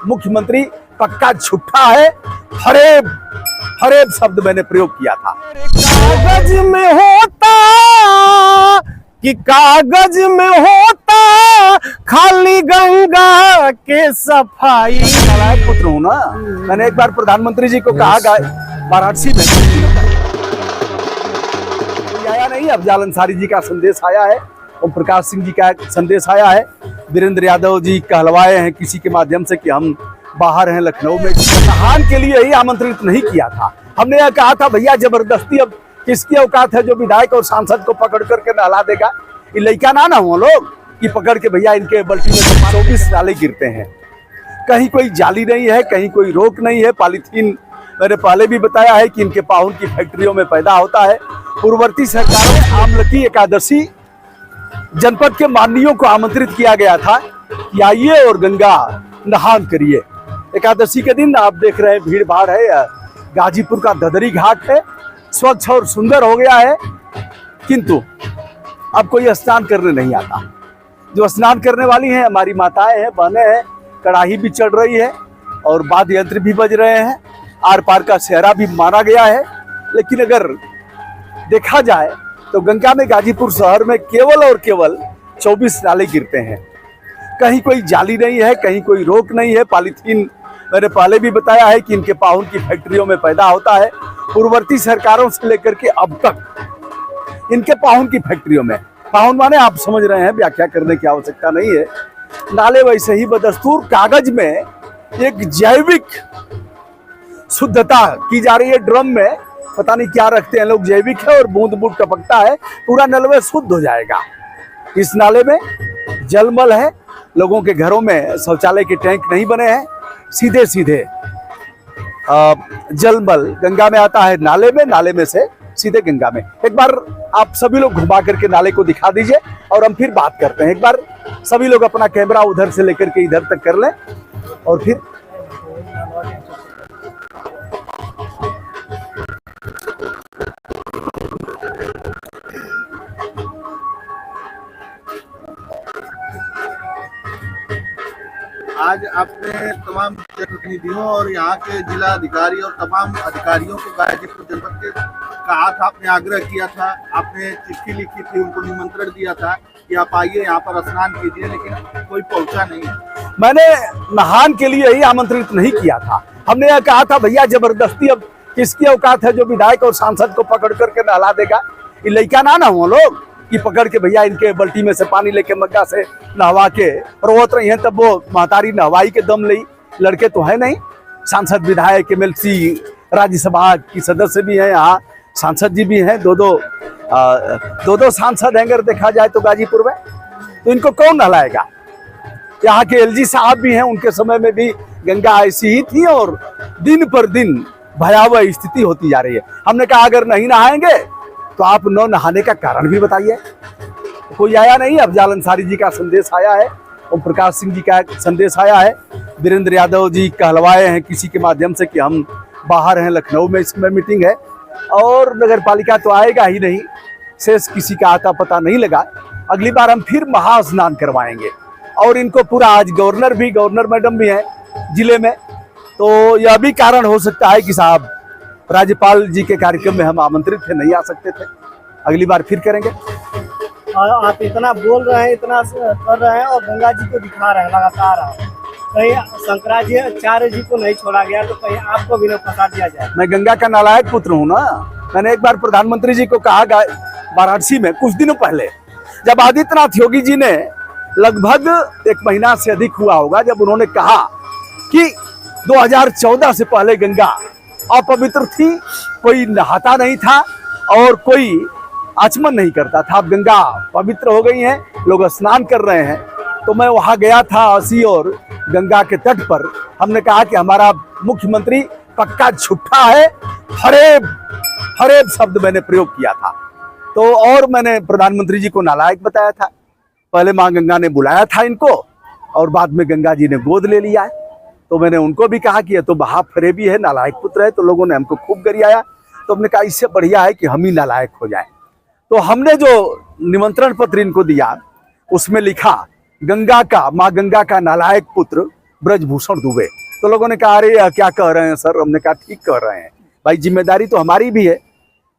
मुख्यमंत्री पक्का झूठा है। फरेब फरेब शब्द मैंने प्रयोग किया था। कागज में होता कि कागज में होता खाली गंगा के सफाई। नालायक पुत्र हूं ना। मैंने एक बार प्रधानमंत्री जी को कहा वाराणसी में, आया नहीं। अफजल अंसारी जी का संदेश आया है, ओम प्रकाश सिंह जी का संदेश आया है, वीरेंद्र यादव जी कहलवाए हैं किसी के माध्यम से कि हम बाहर हैं लखनऊ में। नहान के लिए ही आमंत्रित नहीं किया था। हमने यह कहा था भैया जबरदस्ती अब किसकी औकात है जो विधायक और सांसद को पकड़ करके नहला देगा। ये लड़का ना हुआ लोग कि पकड़ के भैया इनके बल्टी में 24 नाले गिरते हैं। कहीं कोई जाली नहीं है, कहीं कोई रोक नहीं है। पॉलीथीन मैंने पहले भी बताया है कि इनके पाहुन की फैक्ट्रियों में पैदा होता है। पूर्ववर्ती सरकारों में आमलकी एकादशी जनपद के माननीयों को आमंत्रित किया गया था कि आइए और गंगा नहान करिए। एकादशी के दिन आप देख रहे हैं भीड़ भाड़ है। गाजीपुर का ददरी घाट है, स्वच्छ और सुंदर हो गया है, किंतु अब कोई स्नान करने नहीं आता। जो स्नान करने वाली हैं हमारी माताएं हैं, बहनें हैं। कड़ाही भी चढ़ रही है और वाद्य यंत्र भी बज रहे हैं, आर पार का सेहरा भी माना गया है। लेकिन अगर देखा जाए तो गंगा में गाजीपुर शहर में केवल और केवल 24 नाले गिरते हैं। कहीं कोई जाली नहीं है, कहीं कोई रोक नहीं है। पॉलीथीन मैंने पहले भी बताया है कि इनके पाहुन की फैक्ट्रियों में पैदा होता है। पूर्ववर्ती सरकारों से लेकर के अब तक इनके पाहुन की फैक्ट्रियों में, पाहुन माने आप समझ रहे हैं, व्याख्या करने की आवश्यकता नहीं है। नाले वैसे ही बदस्तूर कागज में एक जैविक शुद्धता की जा रही है। ड्रम में पता नहीं क्या रखते हैं लोग, जैविक है और बूंद बूंद टपकता है, पूरा नलवे शुद्ध हो जाएगा। इस नाले में जलमल है, लोगों के घरों में शौचालय के टैंक नहीं बने हैं, सीधे सीधे जलमल गंगा में आता है नाले में, नाले में से सीधे गंगा में। एक बार आप सभी लोग घुमा करके नाले को दिखा दीजिए और हम फिर बात करते हैं। एक बार सभी लोग अपना कैमरा उधर से लेकर के इधर तक कर लें और फिर आज आपने तमाम जनप्रतिनिधियों और यहाँ के जिला अधिकारी और तमाम अधिकारियों को गाजीपुर जनपद के कहा था, आपने आग्रह किया था, आपने चिट्ठी लिखी थी, उनको निमंत्रण दिया था कि आप आइए यहाँ पर स्नान कीजिए, लेकिन कोई पहुँचा नहीं। मैंने नहान के लिए ही आमंत्रित नहीं किया था। हमने यह कहा था भैया जबरदस्ती अब किसकी औकात है जो विधायक और सांसद को पकड़ करके नहला देगा। ये लड़का ना हुआ लोग कि पकड़ के भैया इनके बल्टी में से पानी लेके मग्गा से नहवा के रोत रही हैं, तब वो महतारी नहवाई के दम ली। लड़के तो है नहीं, सांसद विधायक MLC राज्यसभा की सदस्य भी हैं, यहाँ सांसद जी भी हैं, दो सांसद हैं अगर देखा जाए तो गाजीपुर में। तो इनको कौन नहलाएगा? यहाँ के LG साहब भी हैं, उनके समय में भी गंगा ऐसी ही थी और दिन पर दिन भयावह स्थिति होती जा रही है। हमने कहा अगर नहीं नहाएंगे तो आप न नहाने का कारण भी बताइए। कोई आया नहीं। अफजल अंसारी जी का संदेश आया है, ओम प्रकाश सिंह जी का संदेश आया है, वीरेंद्र यादव जी कहलवाए हैं किसी के माध्यम से कि हम बाहर हैं लखनऊ में, इसमें मीटिंग है और नगर पालिका तो आएगा ही नहीं। शेष किसी का आता पता नहीं लगा। अगली बार हम फिर महास्नान करवाएंगे और इनको पूरा आज गवर्नर मैडम भी हैं जिले में, तो यह भी कारण हो सकता है कि साहब राज्यपाल जी के कार्यक्रम में हम आमंत्रित थे, नहीं आ सकते थे। अगली बार फिर करेंगे। और आप इतना बोल रहे हैं, इतना कर रहे हैं और गंगा जी को दिखा रहे हैं लगातार। कहीं शंकराचार्य जी को नहीं छोड़ा गया तो कहीं आपको भी न फंसा दिया जाए। मैं गंगा का नालायक पुत्र हूँ ना। मैंने एक बार प्रधानमंत्री जी को कहा वाराणसी में कुछ दिनों पहले, जब आदित्यनाथ योगी जी ने लगभग 1 महीना से अधिक हुआ होगा, जब उन्होंने कहा कि 2014 से पहले गंगा अपवित्र थी, कोई नहाता नहीं था और कोई आचमन नहीं करता था। अब गंगा पवित्र हो गई है, लोग स्नान कर रहे हैं। तो मैं वहां गया था अस्सी और गंगा के तट पर। हमने कहा कि हमारा मुख्यमंत्री पक्का झूठा है। फरेब फरेब शब्द मैंने प्रयोग किया था। तो और मैंने प्रधानमंत्री जी को नालायक बताया था। पहले माँ गंगा ने बुलाया था इनको और बाद में गंगा जी ने गोद ले लिया है। तो मैंने उनको भी कहा कि ये तो महाफरेबी है, नालायक पुत्र है। तो लोगों ने हमको खूब गरियाया। तो हमने कहा इससे बढ़िया है कि हम ही नालायक हो जाएं। तो हमने जो निमंत्रण पत्र इनको दिया उसमें लिखा गंगा का, माँ गंगा का नालायक पुत्र ब्रजभूषण दुबे। तो लोगों ने कहा अरे क्या कह रहे हैं सर, हमने कहा ठीक कह रहे हैं भाई, जिम्मेदारी तो हमारी भी है।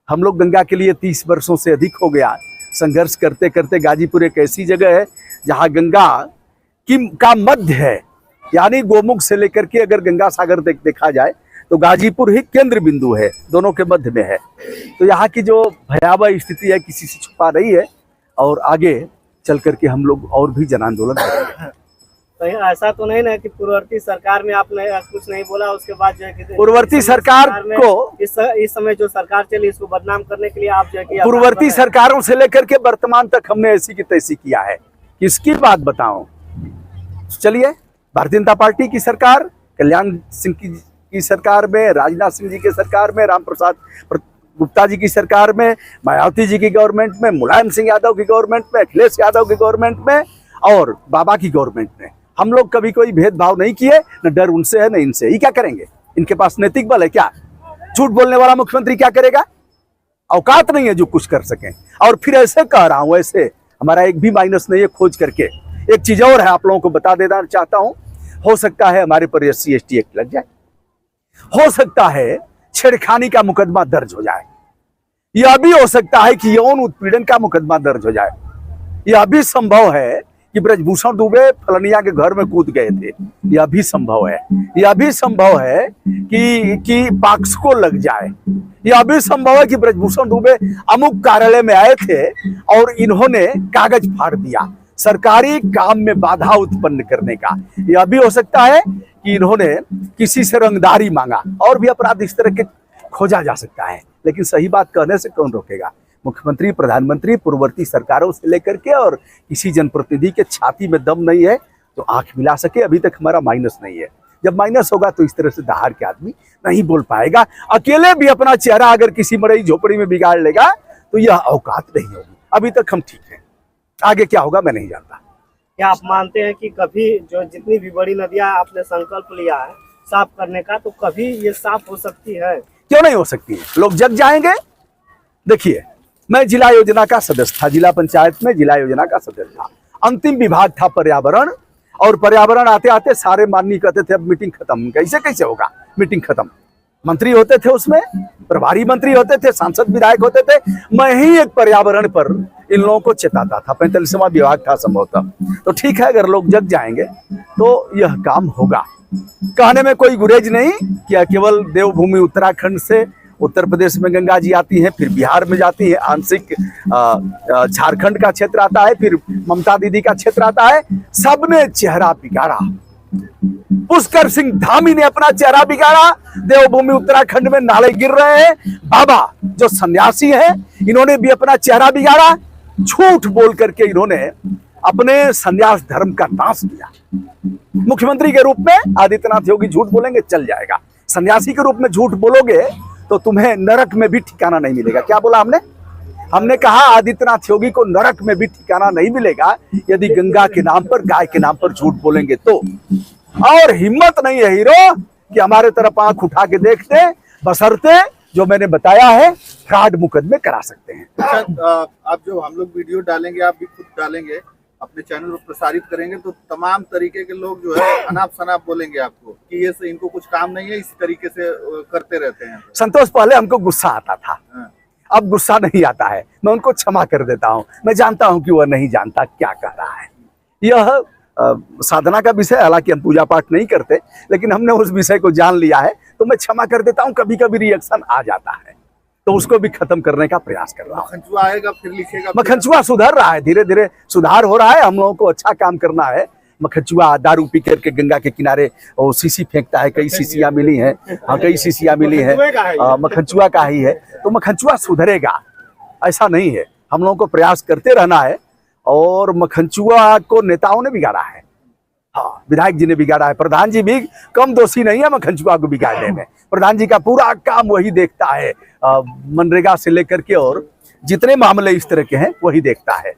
हम लोग गंगा के लिए 30 वर्षों से अधिक हो गया संघर्ष करते करते। गाजीपुर एक ऐसी जगह है जहाँ गंगा का मध्य है, यानी गोमुख से लेकर के अगर गंगा सागर देखा जाए तो गाजीपुर ही केंद्र बिंदु है, दोनों के मध्य में है। तो यहाँ की जो भयावह स्थिति है किसी से छुपा रही है, और आगे चल करके हम लोग और भी जन आंदोलन करेंगे। कहीं ऐसा तो नहीं ना कि पूर्ववर्ती सरकार में आपने कुछ नहीं बोला, उसके बाद जो है कि पूर्ववर्ती सरकार को इस समय जो सरकार चली इसको बदनाम करने के लिए आप जो है कि पूर्ववर्ती सरकारों से लेकर के वर्तमान तक हमने ऐसी की तैसी किया है। किसकी बात बताऊं? चलिए, भारतीय जनता पार्टी की सरकार, कल्याण सिंह की सरकार में, राजनाथ सिंह जी की सरकार में, राम प्रसाद गुप्ता जी की सरकार में, मायावती जी की गवर्नमेंट में, मुलायम सिंह यादव की गवर्नमेंट में, अखिलेश यादव की गवर्नमेंट में और बाबा की गवर्नमेंट में हम लोग कभी कोई भेदभाव नहीं किए, न डर उनसे है न इनसे। ये क्या करेंगे? इनके पास नैतिक बल है क्या? झूठ बोलने वाला मुख्यमंत्री क्या करेगा? औकात नहीं है जो कुछ कर सके। और फिर ऐसे कह रहा हूं, ऐसे हमारा एक भी माइनस नहीं है खोज करके। एक चीज और है, आप लोगों को बता देना चाहता हूं, हो सकता है हमारे पर SC/ST एक्ट लग जाए, हो सकता है छेड़खानी का मुकदमा दर्ज हो जाए, यह भी हो सकता है कि यौन उत्पीड़न का मुकदमा दर्ज हो जाए। यह भी संभव है कि ब्रजभूषण दुबे फलनिया के घर में कूद गए थे, यह भी संभव है। यह भी संभव है कि पॉक्सो लग जाए। यह भी संभव है कि ब्रजभूषण दुबे अमुक कार्यालय में आए थे और इन्होंने कागज फाड़ दिया सरकारी काम में बाधा उत्पन्न करने का। यह भी हो सकता है कि इन्होंने किसी से रंगदारी मांगा, और भी अपराध इस तरह के खोजा जा सकता है। लेकिन सही बात कहने से कौन रोकेगा? मुख्यमंत्री, प्रधानमंत्री पूर्ववर्ती सरकारों से लेकर के और किसी जनप्रतिनिधि के छाती में दम नहीं है तो आंख मिला सके। अभी तक हमारा माइनस नहीं है। जब माइनस होगा तो इस तरह से दहाड़ के आदमी नहीं बोल पाएगा। अकेले भी अपना चेहरा अगर किसी मड़ई झोपड़ी में बिगाड़ लेगा तो यह औकात नहीं होगी। अभी तक हम ठीक हैं, आगे क्या होगा मैं नहीं जानता। क्या आप मानते हैं कि कभी जो जितनी भी बड़ी नदियां आपने संकल्प लिया है साफ करने का, तो कभी ये साफ हो सकती है? क्यों नहीं हो सकती है? लोग जग जाएंगे। देखिए, मैं जिला योजना का सदस्य था, जिला पंचायत में जिला योजना का सदस्य था। अंतिम विभाग था पर्यावरण, और पर्यावरण आते आते सारे माननीय कहते थे अब मीटिंग खत्म। कैसे होगा मीटिंग खत्म? मंत्री होते थे, उसमें प्रभारी मंत्री होते थे, सांसद विधायक होते थे। मैं ही एक पर्यावरण पर इन लोगों को चेताता था। 45वां विभाग था संभवतः। तो ठीक है, अगर लोग जग जाएंगे तो यह काम होगा। कहने में कोई गुरेज नहीं कि केवल देवभूमि उत्तराखंड से उत्तर प्रदेश में गंगा जी आती है, फिर बिहार में जाती है, आंशिक झारखंड का क्षेत्र आता है, फिर ममता दीदी का क्षेत्र आता है। सबने चेहरा बिगाड़ा। पुष्कर सिंह धामी ने अपना चेहरा बिगाड़ा। देवभूमि उत्तराखंड में नाले गिर रहे हैं। बाबा जो सन्यासी हैं, इन्होंने भी अपना चेहरा बिगाड़ा। झूठ बोल करके इन्होंने अपने सन्यास धर्म का नाश किया। मुख्यमंत्री के रूप में आदित्यनाथ योगी झूठ बोलेंगे चल जाएगा, सन्यासी के रूप में झूठ बोलोगे तो तुम्हें नरक में भी ठिकाना नहीं मिलेगा। क्या बोला हमने? हमने कहा आदित्यनाथ योगी को नरक में भी ठिकाना नहीं मिलेगा यदि गंगा के नाम पर, गाय के नाम पर झूठ बोलेंगे तो। और हिम्मत नहीं है हीरो कि हमारे तरफ आंख उठा के देखते, बशर्ते जो मैंने बताया है फ्रॉड मुकदमे करा सकते हैं। आप जो हम लोग वीडियो डालेंगे, आप भी खुद डालेंगे, अपने चैनल पर प्रसारित करेंगे, तो तमाम तरीके के लोग जो है अनाप शनाप बोलेंगे आपको कि ये इनको कुछ काम नहीं है, इस तरीके से करते रहते हैं। संतोष, पहले हमको गुस्सा आता था, अब गुस्सा नहीं आता है। मैं उनको क्षमा कर देता हूं। मैं जानता हूं कि वह नहीं जानता क्या कह रहा है। यह साधना का विषय, हालांकि हम पूजा पाठ नहीं करते, लेकिन हमने उस विषय को जान लिया है तो मैं क्षमा कर देता हूं। कभी कभी रिएक्शन आ जाता है तो उसको भी खत्म करने का प्रयास कर रहा हूं। मखनचुआ आएगा फिर लिखेगा। मखनचुआ सुधर रहा है, धीरे धीरे सुधार हो रहा है। हम लोगों को अच्छा काम करना है। मखनचुआ दारू पी करके गंगा के किनारे और शीशी फेंकता है। कई शीशियां मिली हैं, हाँ कई शीशियां मिली हैं, मखनचुआ का ही है। तो मखनचुआ सुधरेगा, ऐसा नहीं है। हम लोगों को प्रयास करते रहना है। और मखनचुआ को नेताओं ने बिगाड़ा है, हाँ विधायक जी ने बिगाड़ा है। प्रधान जी भी कम दोषी नहीं है मखनचुआ को बिगाड़ने में। प्रधान जी का पूरा काम वही देखता है, मनरेगा से लेकर के और जितने मामले इस तरह के हैं वही देखता है।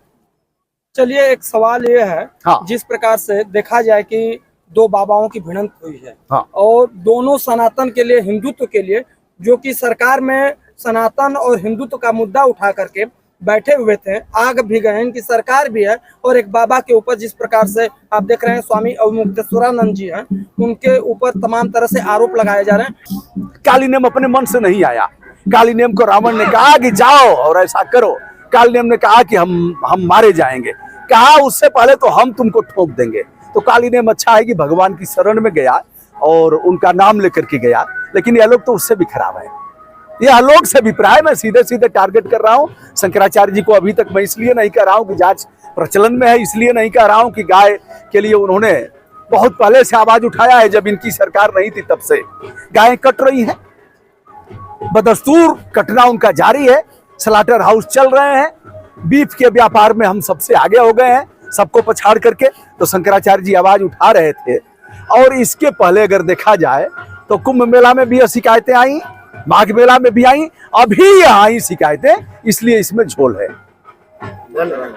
चलिए, एक सवाल ये है, हाँ। जिस प्रकार से देखा जाए कि दो बाबाओं की भिड़ंत हुई है, हाँ। और दोनों सनातन के लिए, हिंदुत्व के लिए, जो कि सरकार में सनातन और हिंदुत्व का मुद्दा उठा करके बैठे हुए थे, आग भी गए, इनकी सरकार भी है, और एक बाबा के ऊपर जिस प्रकार से आप देख रहे हैं स्वामी अवमुक्तेश्वरानंद जी हैं, उनके ऊपर तमाम तरह से आरोप लगाए जा रहे हैं। काली नेम अपने मन से नहीं आया। काली नेम को रावण ने कहा कि जाओ और ऐसा करो, काली नेम ने कहा कि हम मारे जाएंगे, कहा उससे पहले तो हम तुमको ठोक देंगे। तो काली नेम अच्छा है कि भगवान की शरण में गया और उनका नाम लेकर के गया, लेकिन यह लोग तो उससे भी खराब है। ये आलोक से अभिप्राय मैं सीधे सीधे टारगेट कर रहा हूं शंकराचार्य जी को। अभी तक मैं इसलिए नहीं कह रहा हूं कि जांच प्रचलन में है, इसलिए नहीं कह रहा हूं कि गाय के लिए उन्होंने बहुत पहले से आवाज उठाया है, जब इनकी सरकार नहीं थी तब से गायें कट रही हैं, बदस्तूर कटना उनका जारी है, स्लाटर हाउस चल रहे हैं, बीफ के व्यापार में हम सबसे आगे हो गए हैं, सबको पछाड़ करके। तो शंकराचार्य जी आवाज उठा रहे थे। और इसके पहले अगर देखा जाए तो कुंभ मेला में भी शिकायतें आई, माघ मेला में भी आई, अभी यहाँ आई शिकायतें, इसलिए इसमें झोल है। धन्यवाद।